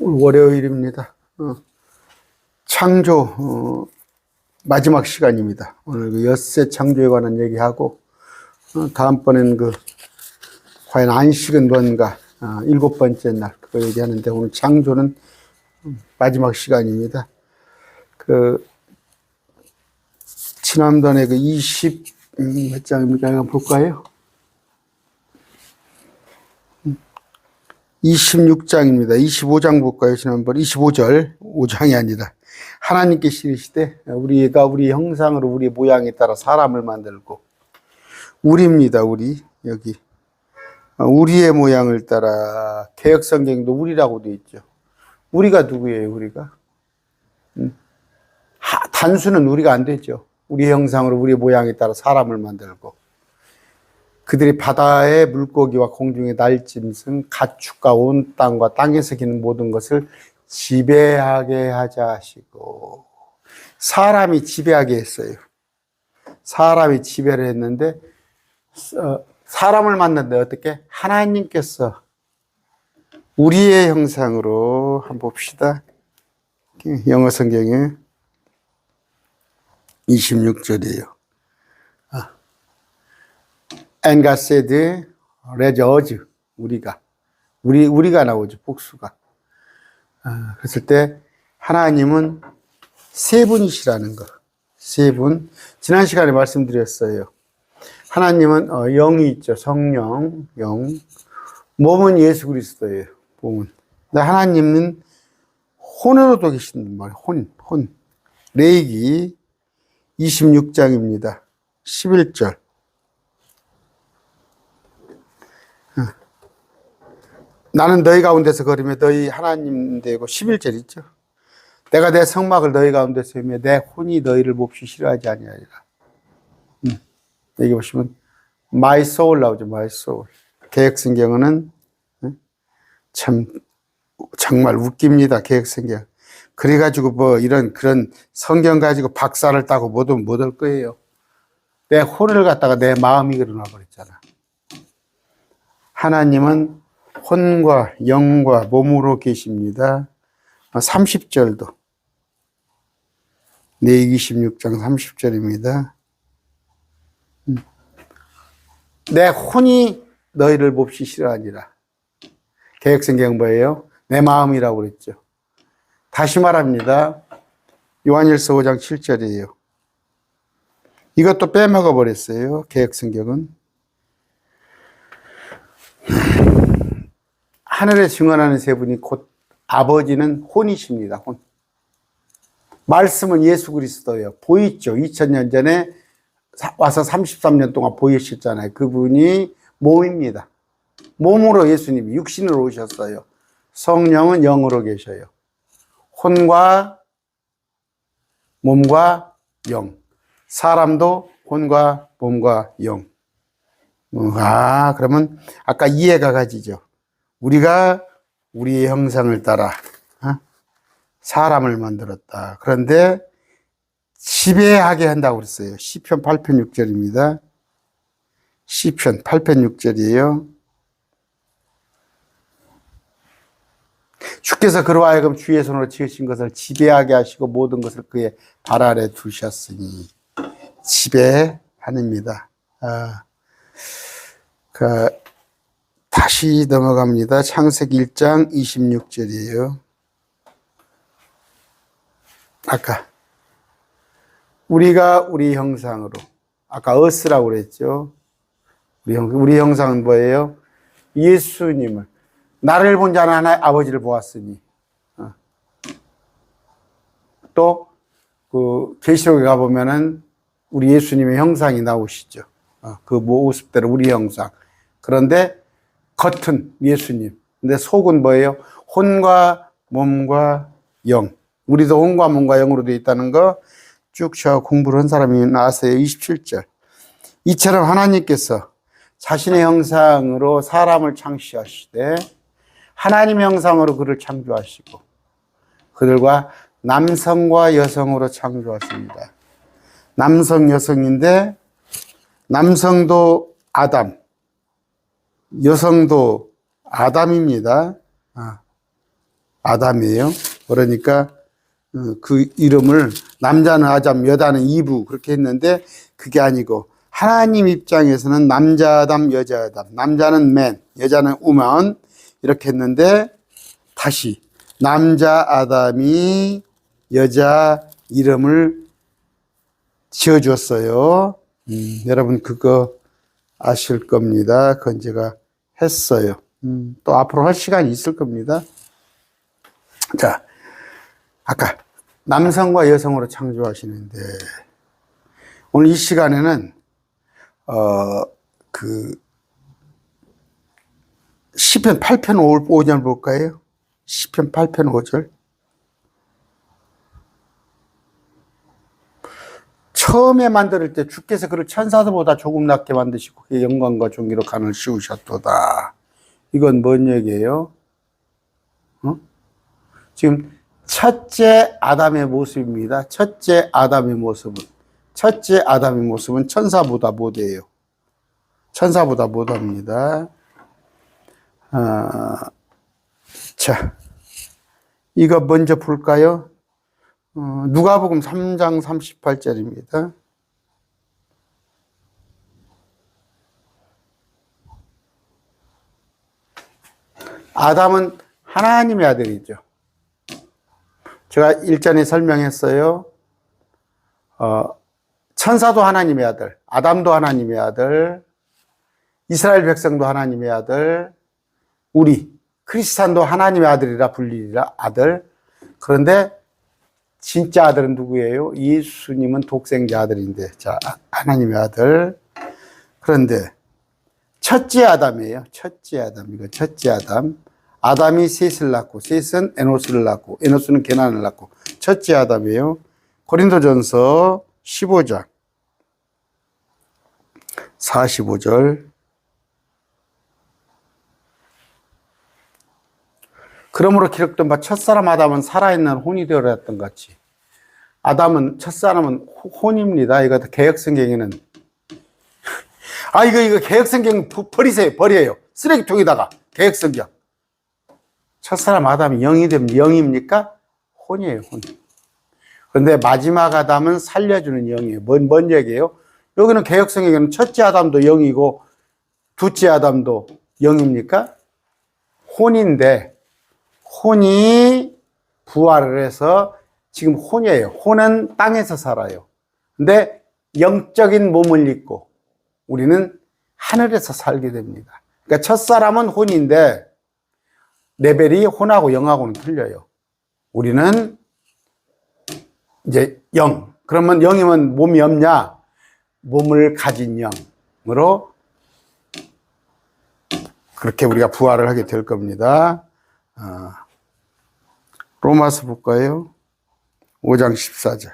오늘 월요일입니다. 창조 마지막 시간입니다. 오늘 그 엿새 창조에 관한 얘기하고 다음번에는 과연 안식은 뭔가 7번째 날 그거 얘기하는데 오늘 창조는 마지막 시간입니다. 지난번에 몇 장입니까? 한번 볼까요? 26장입니다. 25장 볼까요? 지난번 25절 5장이 아니라 하나님께 이르시되 우리가 우리 형상으로 우리 모양에 따라 사람을 만들고 우리입니다. 우리 여기 우리의 모양을 따라 개역성경도 우리라고 되어 있죠. 우리가 누구예요? 우리가 단수는 우리가 안 되죠. 우리 형상으로 우리 모양에 따라 사람을 만들고 그들이 바다의 물고기와 공중의 날짐승 가축과 온 땅과 땅에서 기는 모든 것을 지배하게 하자 하시고 사람이 지배하게 했어요. 사람이 지배를 했는데 사람을 만났는데 어떻게? 하나님께서 우리의 형상으로 한번 봅시다. 영어 성경에 26절이에요. And God said, let us, 우리가 나오죠, 복수가. 그랬을 때, 하나님은 세 분이시라는 거. 세 분. 지난 시간에 말씀드렸어요. 하나님은 영이 있죠, 성령, 영. 몸은 예수 그리스도예요, 몸은. 근데 하나님은 혼으로도 계신단 말이에요, 혼. 레위기 26장입니다. 11절. 나는 너희 가운데서 걸으며 너희 하나님 되고 11절 있죠. 내가 내 성막을 너희 가운데서 세우며 내 혼이 너희를 몹시 싫어하지 아니하리라. 여기 보시면 my soul 나오죠. my soul. 개역성경은 정말 웃깁니다. 개역성경. 그래가지고 그런 성경 가지고 박사를 따고 못 할 거예요. 내 혼을 갖다가 내 마음이 그러나 버렸잖아. 하나님은 혼과 영과 몸으로 계십니다. 30절도 레위기 26장 30절입니다. 내 혼이 너희를 몹시 싫어하니라. 개역성경 뭐예요? 내 마음이라고 그랬죠. 다시 말합니다. 요한일서 5장 7절이에요. 이것도 빼먹어 버렸어요. 개역성경은. 하늘에 증언하는 세 분이 곧 아버지는 혼이십니다. 혼. 말씀은 예수 그리스도예요. 보이죠. 2000년 전에 와서 33년 동안 보이셨잖아요. 그분이 몸입니다. 몸으로 예수님이 육신으로 오셨어요. 성령은 영으로 계셔요. 혼과 몸과 영. 사람도 혼과 몸과 영. 그러면 아까 이해가 가지죠. 우리가 우리의 형상을 따라 사람을 만들었다. 그런데 지배하게 한다고 그랬어요. 시편 8편 6절입니다. 시편 8편 6절이에요. 주께서 그로 하여금 주의 손으로 지으신 것을 지배하게 하시고 모든 것을 그의 발 아래 두셨으니 지배하는입니다. 다시 넘어갑니다. 창세기 1장 26절이에요. 아까 우리가 우리 형상으로 아까 us라고 그랬죠. 우리 형상은 뭐예요? 예수님을 나를 본 자는 하나의 아버지를 보았으니 또 계시록에 가보면은 우리 예수님의 형상이 나오시죠. 그 모습대로 우리 형상. 그런데 겉은 예수님. 근데 속은 뭐예요? 혼과 몸과 영. 우리도 혼과 몸과 영으로 되어 있다는 거 쭉 공부를 한 사람이 나왔어요. 27절. 이처럼 하나님께서 자신의 형상으로 사람을 창시하시되 하나님의 형상으로 그를 창조하시고 그들과 남성과 여성으로 창조하십니다. 남성, 여성인데 남성도 아담, 여성도 아담입니다. 아담이에요. 그러니까 그 이름을 남자는 아담, 여자는 이브 그렇게 했는데 그게 아니고 하나님 입장에서는 남자 아담, 여자 아담, 남자는 맨, 여자는 우먼 이렇게 했는데 다시 남자 아담이 여자 이름을 지어주었어요. 여러분 그거 아실 겁니다. 그건 제가 했어요. 또 앞으로 할 시간이 있을 겁니다. 자, 아까 남성과 여성으로 창조하시는데 오늘 이 시간에는 시편 8편 5절 볼까요? 시편 8편 5절. 처음에 만들 때 주께서 그를 천사들보다 조금 낮게 만드시고 그의 영광과 존귀로 간을 씌우셨도다. 이건 뭔 얘기예요? 지금 첫째 아담의 모습입니다. 첫째 아담의 모습은 천사보다 못해요. 천사보다 못합니다. 자, 이거 먼저 볼까요? 누가복음 3장 38절입니다. 아담은 하나님의 아들이죠. 제가 일전에 설명했어요. 천사도 하나님의 아들, 아담도 하나님의 아들, 이스라엘 백성도 하나님의 아들, 우리 크리스찬도 하나님의 아들이라 불리리라 아들. 그런데 진짜 아들은 누구예요? 예수님은 독생자 아들인데, 자, 하나님의 아들. 그런데 첫째 아담이에요. 첫째 아담. 이거 첫째 아담. 아담이 셋을 낳고, 셋은 에노스를 낳고, 에노스는 게난을 낳고, 첫째 아담이에요. 고린도전서 15장 45절. 그러므로 기록된 바 첫사람 아담은 살아있는 혼이 되어라 했던 것 같이 아담은 첫사람은 혼입니다. 이거 개역성경에는 이거 개역성경 버리세요. 버려요. 쓰레기통에다가 개역성경. 첫사람 아담이 영이 되면 영입니까? 혼이에요. 혼. 그런데 마지막 아담은 살려주는 영이에요. 뭔 얘기예요? 여기는 개역성경에는 첫째 아담도 영이고 둘째 아담도 영입니까? 혼인데 혼이 부활을 해서 지금 혼이에요. 혼은 땅에서 살아요. 근데 영적인 몸을 입고 우리는 하늘에서 살게 됩니다. 그러니까 첫사람은 혼인데 레벨이 혼하고 영하고는 틀려요. 우리는 이제 영. 그러면 영이면 몸이 없냐? 몸을 가진 영으로 그렇게 우리가 부활을 하게 될 겁니다. 로마서 볼까요? 5장 14절.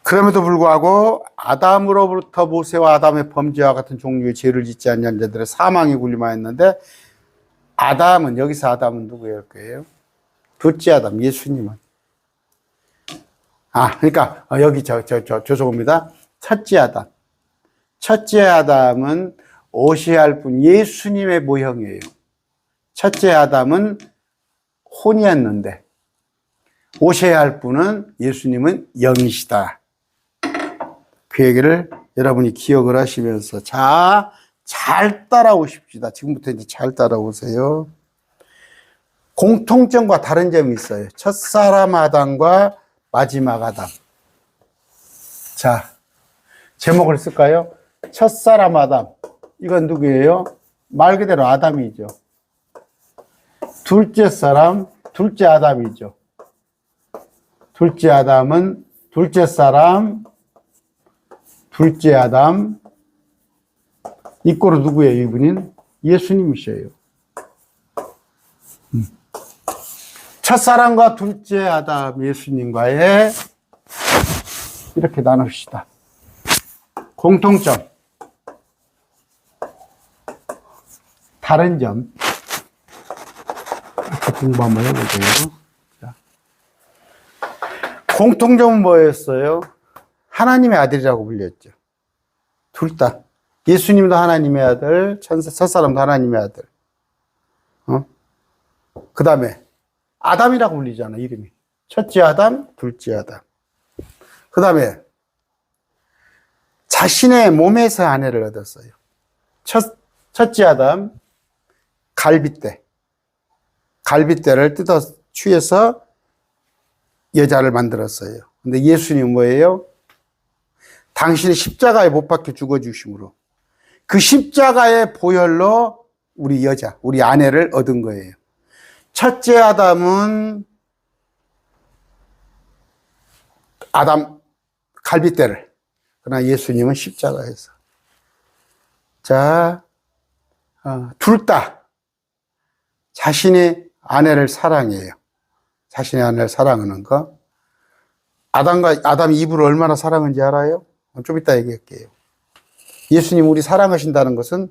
그럼에도 불구하고 아담으로부터 모세와 아담의 범죄와 같은 종류의 죄를 짓지 않는 자들의 사망이 군림하였는데 아담은 여기서 아담은 누구일까요? 둘째 아담 예수님은 그러니까 여기 죄송합니다. 첫째 아담. 첫째 아담은 오시할 분 예수님의 모형이에요. 첫째 아담은 혼이었는데 오셔야 할 분은 예수님은 영이시다. 그 얘기를 여러분이 기억을 하시면서 잘 따라오십시다. 지금부터 이제 잘 따라오세요. 공통점과 다른 점이 있어요. 첫사람 아담과 마지막 아담. 자, 제목을 쓸까요? 첫사람 아담. 이건 누구예요? 말 그대로 아담이죠. 둘째 사람, 둘째 아담이죠. 둘째 아담은 둘째 사람, 둘째 아담. 이꼬로 누구예요? 이분은 예수님이셔요. 첫사람과 둘째 아담 예수님과의 이렇게 나눕시다. 공통점, 다른 점 이렇게 공부 한번 해보세요. 자. 공통점은 뭐였어요? 하나님의 아들이라고 불렸죠. 둘 다. 예수님도 하나님의 아들, 첫사람도 하나님의 아들. 그 다음에 아담이라고 불리잖아, 이름이. 첫째 아담, 둘째 아담. 그 다음에 자신의 몸에서 아내를 얻었어요. 첫째 아담, 갈빗대를 뜯어 취해서 여자를 만들었어요. 근데 예수님 뭐예요? 당신이 십자가에 못 박혀 죽어주심으로 그 십자가의 보혈로 우리 여자, 우리 아내를 얻은 거예요. 첫째 아담은 갈빗대를, 그러나 예수님은 십자가에서. 자, 둘 다 자신의 아내를 사랑해요. 자신의 아내를 사랑하는 거. 아담이 이브를 얼마나 사랑한지 알아요? 좀 이따 얘기할게요. 예수님 우리 사랑하신다는 것은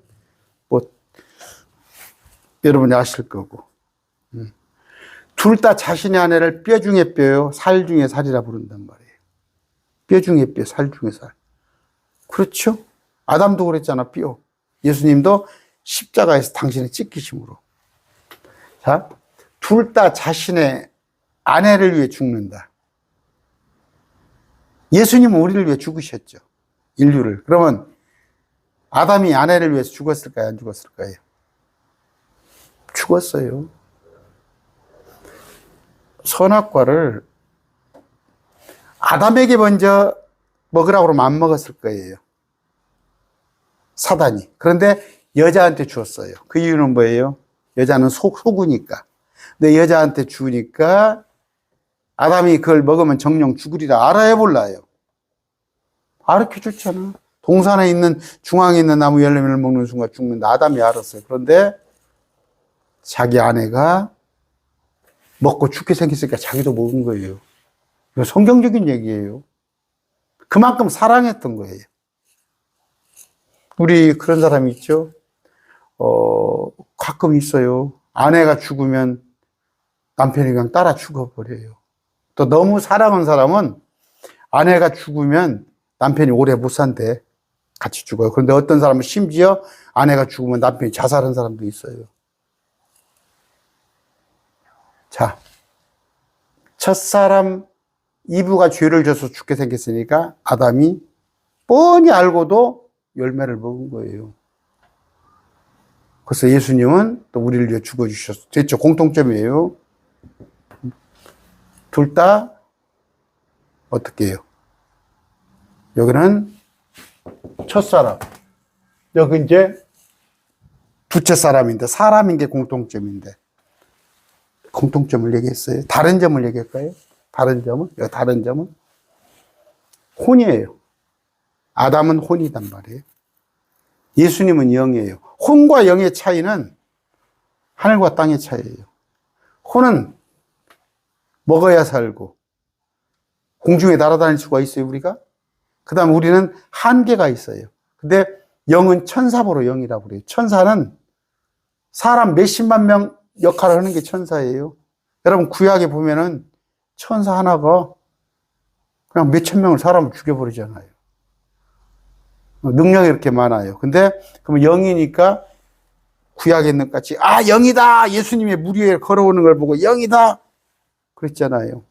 뭐 여러분이 아실 거고. 둘 다 자신의 아내를 뼈 중에 뼈요, 살 중에 살이라 부른단 말이에요. 뼈 중에 뼈, 살 중에 살. 그렇죠? 아담도 그랬잖아, 뼈. 예수님도 십자가에서 당신의 찢기심으로. 자, 둘 다 자신의 아내를 위해 죽는다. 예수님은 우리를 위해 죽으셨죠. 인류를. 그러면 아담이 아내를 위해서 죽었을까요? 안 죽었을까요? 죽었어요. 선악과를 아담에게 먼저 먹으라고 하면 안 먹었을 거예요. 사단이. 그런데 여자한테 주었어요. 그 이유는 뭐예요? 여자는 소구니까. 근데 여자한테 주니까 아담이 그걸 먹으면 정령 죽으리라 알아야 몰라요. 알게 줬잖아. 동산에 있는, 중앙에 있는 나무 열매를 먹는 순간 죽는다. 아담이 알았어요. 그런데 자기 아내가 먹고 죽게 생겼으니까 자기도 먹은 거예요. 이거 성경적인 얘기예요. 그만큼 사랑했던 거예요. 우리 그런 사람이 있죠? 가끔 있어요. 아내가 죽으면 남편이 그냥 따라 죽어버려요. 또 너무 사랑한 사람은 아내가 죽으면 남편이 오래 못 산대. 같이 죽어요. 그런데 어떤 사람은 심지어 아내가 죽으면 남편이 자살한 사람도 있어요. 자, 첫사람 이브가 죄를 져서 죽게 생겼으니까 아담이 뻔히 알고도 열매를 먹은 거예요. 그래서 예수님은 또 우리를 위해 죽어주셨어. 됐죠? 공통점이에요. 둘 다 어떻게 해요? 여기는 첫사람, 여기 이제 둘째 사람인데, 사람인 게 공통점인데, 공통점을 얘기했어요. 다른 점을 얘기할까요? 다른 점은? 여기 다른 점은? 혼이에요. 아담은 혼이단 말이에요. 예수님은 영이에요. 혼과 영의 차이는 하늘과 땅의 차이예요. 혼은 먹어야 살고 공중에 날아다닐 수가 있어요, 우리가. 그 다음 우리는 한계가 있어요. 근데 영은 천사보로 영이라고 그래요. 천사는 사람 몇십만 명 역할을 하는 게 천사예요. 여러분 구약에 보면은 천사 하나가 그냥 몇천 명을 사람을 죽여버리잖아요. 능력이 이렇게 많아요. 근데 그러면 영이니까 구약에 있는 것 같이 영이다. 예수님의 물 위에 걸어오는 걸 보고 영이다. 그랬잖아요.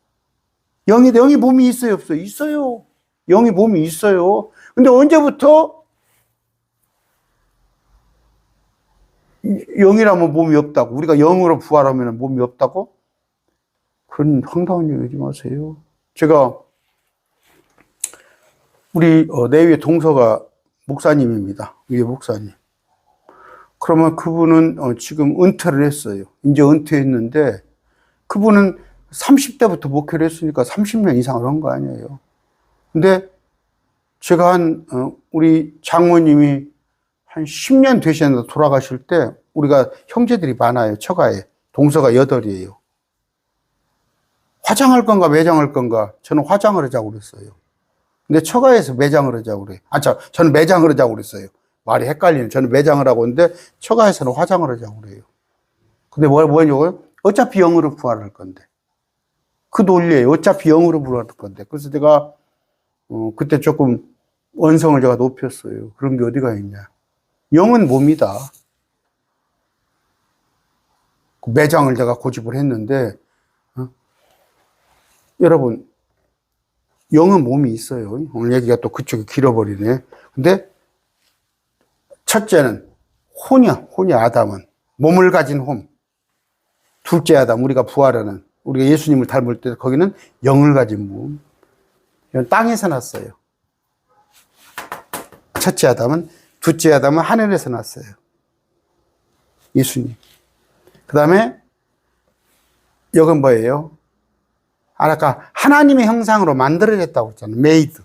영이다. 영이 몸이 있어요, 없어요? 있어요. 영이 몸이 있어요. 근데 언제부터 영이라면 몸이 없다고? 우리가 영으로 부활하면 몸이 없다고? 그런 황당한 얘기 하지 마세요. 제가 우리 내위의 동서가 목사님입니다. 위에 목사님. 그러면 그분은 지금 은퇴를 했어요. 이제 은퇴했는데 그분은 30대부터 목회를 했으니까 30년 이상을 한 거 아니에요. 근데 제가 우리 장모님이 한 10년 되셨는데 돌아가실 때 우리가 형제들이 많아요. 처가에. 동서가 8이에요. 화장할 건가 매장할 건가? 저는 화장을 하자고 그랬어요. 근데 처가에서 매장을 하자고 그래요. 저는 매장을 하자고 그랬어요. 말이 헷갈리는. 저는 매장을 하고 있는데 처가에서는 화장을 하자고 그래요. 근데 뭐냐고요? 어차피 영으로 부활할 건데. 그 논리예요. 어차피 영으로 부활할 건데. 그래서 내가 그때 조금 언성을 제가 높였어요. 그런 게 어디가 있냐. 영은 몸이다. 그 매장을 제가 고집을 했는데, 여러분, 영은 몸이 있어요. 오늘 얘기가 또 그쪽이 길어버리네. 근데 첫째는 혼이 아담은 몸을 가진 혼. 둘째 아담, 우리가 부활하는, 우리가 예수님을 닮을 때 거기는 영을 가진 몸. 이건 땅에서 났어요. 첫째 아담은, 둘째 아담은 하늘에서 났어요. 예수님. 그 다음에 이건 뭐예요? 아까 하나님의 형상으로 만들어졌다고 했잖아요. 메이드.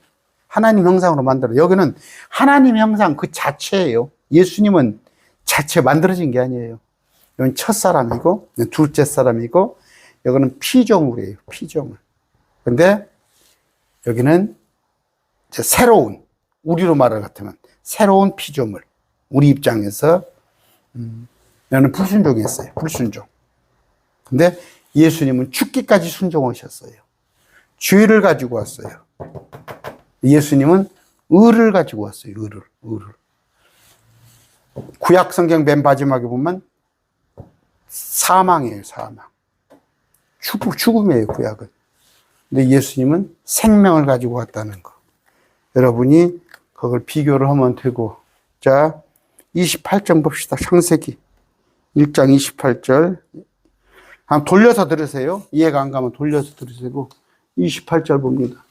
하나님 형상으로 만들어. 여기는 하나님 형상 그 자체예요. 예수님은 자체 만들어진 게 아니에요. 이건 첫 사람이고, 둘째 사람이고, 여기는 피조물이에요. 피조물. 근데 여기는 이제 새로운, 우리로 말할 같으면 새로운 피조물. 우리 입장에서, 여기는 불순종했어요. 불순종. 근데 예수님은 죽기까지 순종하셨어요. 죄를 가지고 왔어요. 예수님은 의를 가지고 왔어요. 의를. 구약 성경 맨 마지막에 보면 사망이에요. 사망. 죽음이에요. 구약은. 근데 예수님은 생명을 가지고 왔다는 거. 여러분이 그걸 비교를 하면 되고. 자, 28장 봅시다. 창세기 1장 28절. 한번 돌려서 들으세요. 이해가 안 가면 돌려서 들으시고 28절 봅니다.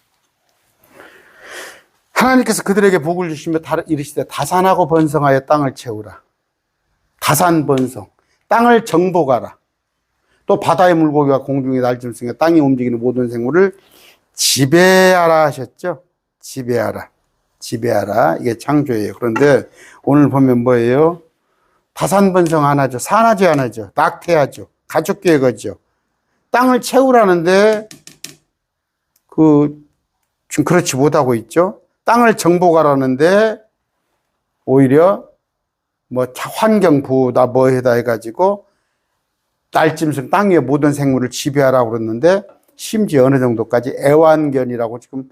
하나님께서 그들에게 복을 주시며 이르시되 다산하고 번성하여 땅을 채우라. 다산 번성. 땅을 정복하라. 또 바다의 물고기와 공중의 날짐승과 땅이 움직이는 모든 생물을 지배하라 하셨죠. 지배하라. 이게 창조예요. 그런데 오늘 보면 뭐예요? 다산 번성 안 하죠. 산하지 안 하죠. 낙태하죠. 가족 계획하죠. 땅을 채우라는데 지금 그렇지 못하고 있죠. 땅을 정복하라는데 오히려 뭐 환경 보호다 뭐 해다 해가지고 날짐승 땅 위의 모든 생물을 지배하라고 그랬는데 심지어 어느 정도까지 애완견이라고 지금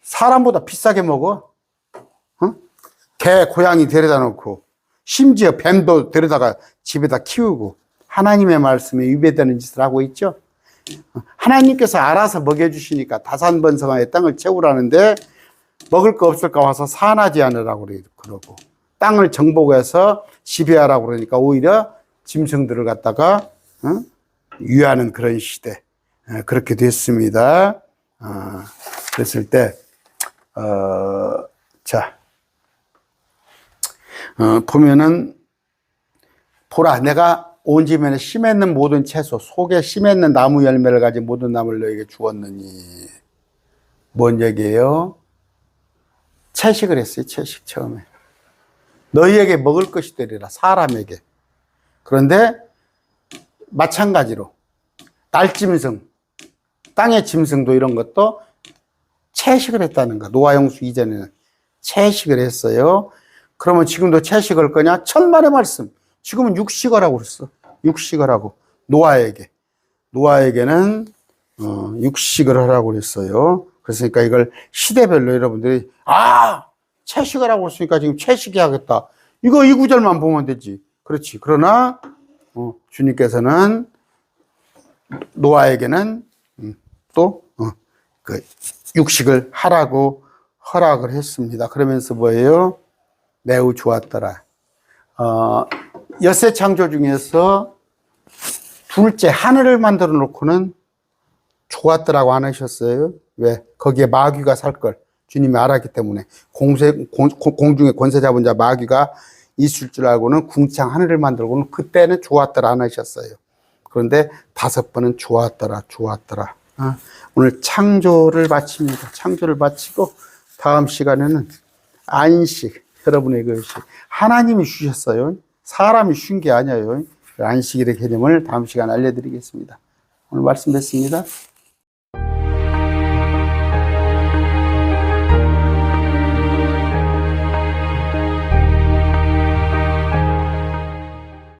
사람보다 비싸게 먹어. 개, 고양이 데려다 놓고 심지어 뱀도 데려다가 집에다 키우고 하나님의 말씀에 위배되는 짓을 하고 있죠. 하나님께서 알아서 먹여주시니까 다산번성하여 땅을 채우라는데 먹을 거 없을까 와서 산하지 않으라고 그러고 땅을 정복해서 지배하라고 그러니까 오히려 짐승들을 갖다가 유하는 그런 시대. 그렇게 됐습니다. 그랬을 때 보면은 보라 내가 온 지면에 씨 맺는 모든 채소 속에 씨 맺는 나무 열매를 가진 모든 나무를 너에게 주었느니 뭔 얘기예요? 채식을 했어요. 채식 처음에 너희에게 먹을 것이 되리라. 사람에게. 그런데 마찬가지로 날짐승 땅의 짐승도 이런 것도 채식을 했다는 거. 노아용수 이전에는 채식을 했어요. 그러면 지금도 채식할 거냐? 천만의 말씀. 지금은 육식하라고 그랬어. 육식하라고. 노아에게는 육식을 하라고 그랬어요. 그랬으니까 이걸 시대별로 여러분들이 채식하라고 했으니까 지금 채식해야겠다. 이 구절만 보면 되지. 그렇지. 그러나 주님께서는 노아에게는 또 그 육식을 하라고 허락을 했습니다. 그러면서 뭐예요? 매우 좋았더라. 엿새 창조 중에서 둘째 하늘을 만들어 놓고는 좋았더라고 안 하셨어요? 왜? 거기에 마귀가 살 걸 주님이 알았기 때문에 공중에 권세 잡은 자 마귀가 있을 줄 알고는 궁창 하늘을 만들고는 그때는 좋았더라 안 하셨어요. 그런데 5번은 좋았더라. 오늘 창조를 마칩니다. 창조를 마치고 다음 시간에는 안식, 여러분의 것이 하나님이 주셨어요. 사람이 준 게 아니에요. 안식일의 개념을 다음 시간에 알려드리겠습니다. 오늘 말씀 됐습니다.